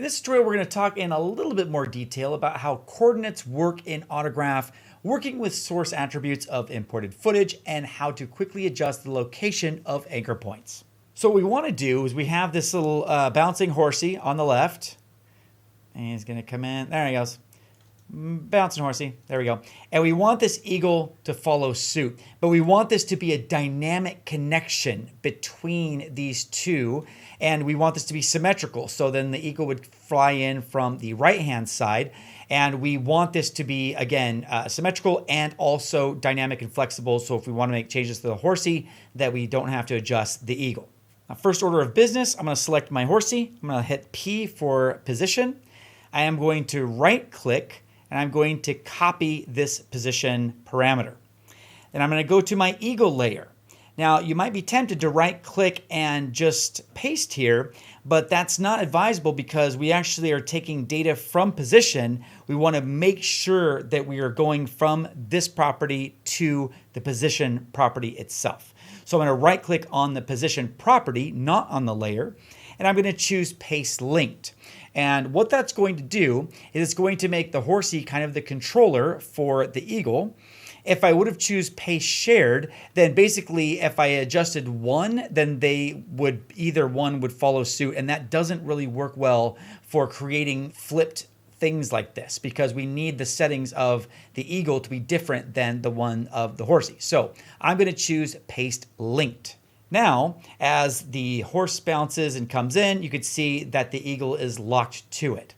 In this tutorial, we're going to talk in a little bit more detail about how coordinates work in Autograph, working with source attributes of imported footage, and how to quickly adjust the location of anchor points. So what we want to do is we have this little bouncing horsey on the left. And he's going to come in. There he goes. Bouncing horsey. There we go. And we want this eagle to follow suit. But we want this to be a dynamic connection between these two. And we want this to be symmetrical. So then the eagle would fly in from the right-hand side. And we want this to be, again, symmetrical and also dynamic and flexible. So if we want to make changes to the horsey, that we don't have to adjust the eagle. Now, first order of business, I'm going to select my horsey. I'm going to hit P for position. I am going to right-click. And I'm going to copy this position parameter. Then I'm going to go to my eagle layer. Now, you might be tempted to right-click and just paste here, but that's not advisable because we actually are taking data from position. We want to make sure that we are going from this property to the position property itself. So I'm going to right-click on the position property, not on the layer, and I'm going to choose Paste Linked. And what that's going to do is it's going to make the horsey kind of the controller for the eagle. If I would have choose Paste Shared, then basically if I adjusted one, then either one would follow suit. And that doesn't really work well for creating flipped things like this because we need the settings of the eagle to be different than the one of the horsey. So I'm going to choose Paste Linked. Now, as the horse bounces and comes in, you could see that the eagle is locked to it.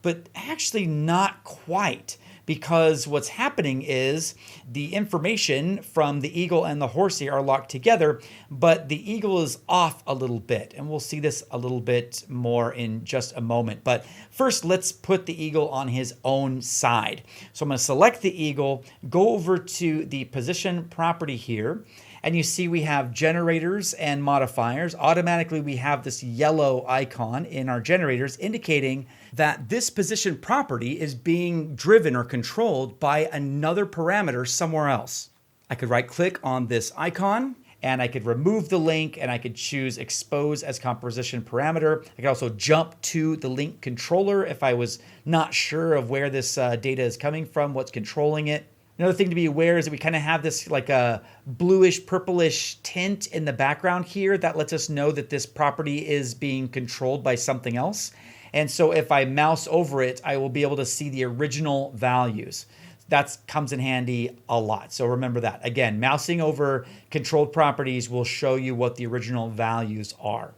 But actually not quite, because what's happening is the information from the eagle and the horsey are locked together, but the eagle is off a little bit. And we'll see this a little bit more in just a moment. But first, let's put the eagle on his own side. So I'm going to select the eagle, go over to the position property here, and you see we have generators and modifiers. Automatically, we have this yellow icon in our generators indicating that this position property is being driven or controlled by another parameter somewhere else. I could right-click on this icon, and I could remove the link, and I could choose Expose as Composition Parameter. I could also jump to the link controller if I was not sure of where this data is coming from, what's controlling it. Another thing to be aware is that we kind of have this like a bluish purplish tint in the background here that lets us know that this property is being controlled by something else. And so if I mouse over it, I will be able to see the original values. That comes in handy a lot. So remember that. Again, mousing over controlled properties will show you what the original values are.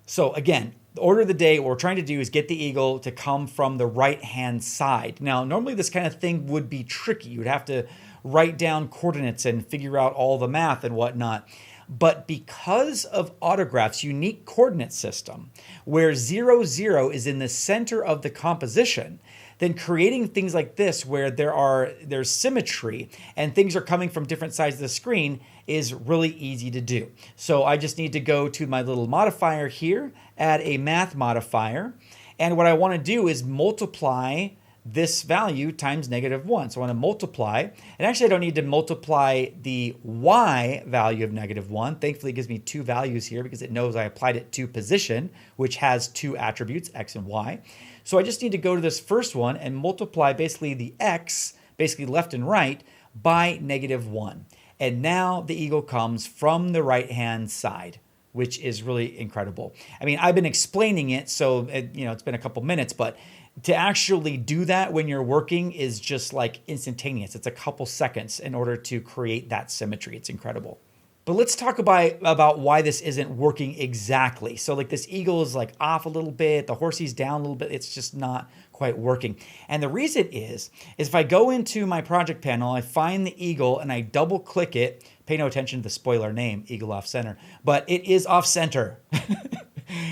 So again, the order of the day, what we're trying to do is get the eagle to come from the right-hand side. Now, normally this kind of thing would be tricky. You'd have to write down coordinates and figure out all the math and whatnot. But because of Autograph's unique coordinate system, where 0, 0 is in the center of the composition, then creating things like this where there's symmetry and things are coming from different sides of the screen is really easy to do. So I just need to go to my little modifier here, add a math modifier, and what I want to do is multiply this value times -1. So I want to multiply, and actually I don't need to multiply the y value of -1. Thankfully it gives me two values here because it knows I applied it to position, which has two attributes, x and y. So I just need to go to this first one and multiply basically the x, basically left and right, by -1. And now the eagle comes from the right-hand side, which is really incredible. I mean, I've been explaining it, so it's been a couple minutes, but to actually do that when you're working is just like instantaneous. It's a couple seconds in order to create that symmetry. It's incredible. But let's talk about why this isn't working exactly. So like this eagle is like off a little bit, the horsey's down a little bit, it's just not quite working. And the reason is if I go into my project panel, I find the eagle and I double click it, pay no attention to the spoiler name, eagle off center, but it is off center.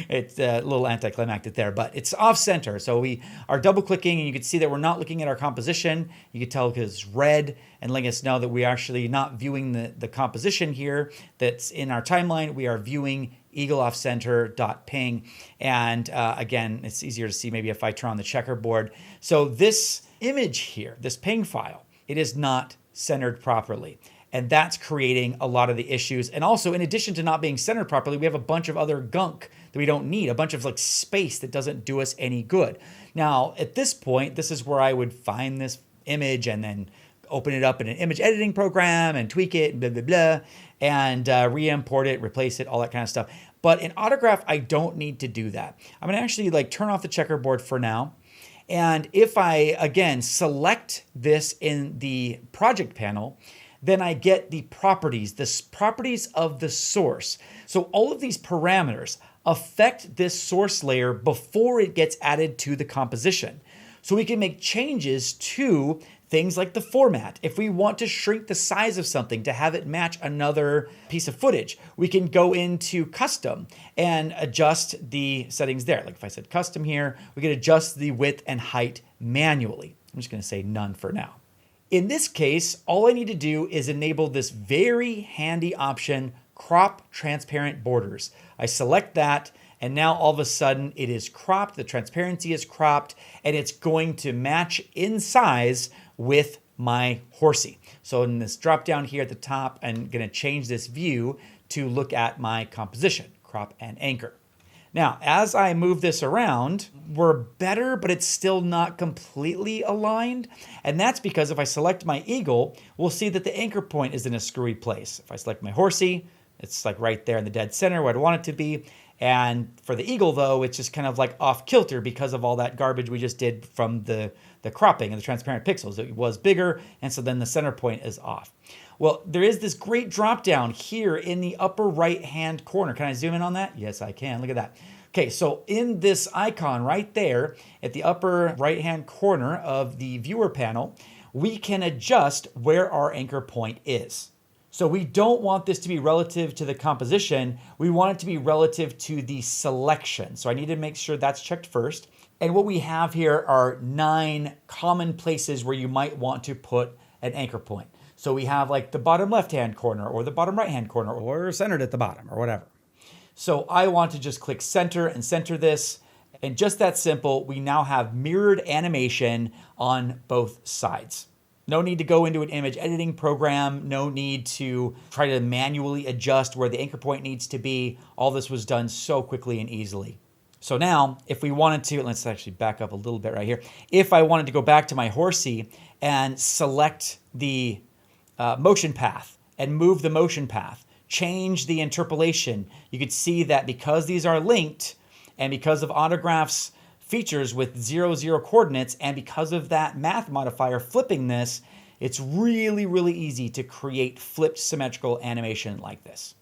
It's a little anticlimactic there, but it's off center. So we are double clicking and you can see that we're not looking at our composition. You can tell because it's red and letting us know that we're actually not viewing the composition here that's in our timeline. We are viewing eagle off center .ping. And again, it's easier to see maybe if I turn on the checkerboard. So this image here, this ping file, it is not centered properly. And that's creating a lot of the issues. And also, in addition to not being centered properly, we have a bunch of other gunk that we don't need, a bunch of like space that doesn't do us any good. Now, at this point, this is where I would find this image and then open it up in an image editing program and tweak it and blah, blah, blah, and re-import it, replace it, all that kind of stuff. But in Autograph, I don't need to do that. I'm gonna actually like turn off the checkerboard for now. And if I, again, select this in the project panel, then I get the properties of the source. So all of these parameters affect this source layer before it gets added to the composition. So we can make changes to things like the format. If we want to shrink the size of something to have it match another piece of footage, we can go into custom and adjust the settings there. Like if I said custom here, we can adjust the width and height manually. I'm just gonna say none for now. In this case, all I need to do is enable this very handy option, crop transparent borders. I select that, and now all of a sudden it is cropped, the transparency is cropped, and it's going to match in size with my horsey. So in this drop down here at the top, I'm gonna change this view to look at my composition, crop and anchor. Now, as I move this around, we're better, but it's still not completely aligned. And that's because if I select my eagle, we'll see that the anchor point is in a screwy place. If I select my horsey, it's like right there in the dead center where I'd want it to be. And for the eagle though, it's just kind of like off kilter because of all that garbage we just did from the cropping and the transparent pixels. It was bigger, and so then the center point is off. Well, there is this great drop down here in the upper right-hand corner. Can I zoom in on that? Yes, I can. Look at that. Okay, so in this icon right there at the upper right-hand corner of the viewer panel, we can adjust where our anchor point is. So we don't want this to be relative to the composition. We want it to be relative to the selection. So I need to make sure that's checked first. And what we have here are 9 common places where you might want to put an anchor point. So we have like the bottom left-hand corner or the bottom right-hand corner or centered at the bottom or whatever. So I want to just click center and center this. And just that simple, we now have mirrored animation on both sides. No need to go into an image editing program. No need to try to manually adjust where the anchor point needs to be. All this was done so quickly and easily. So now, if we wanted to, let's actually back up a little bit right here. If I wanted to go back to my horsey and select the motion path and move the motion path, change the interpolation, you could see that because these are linked and because of Autograph's features with 0, 0 coordinates, and because of that math modifier flipping this, it's really, really easy to create flipped symmetrical animation like this.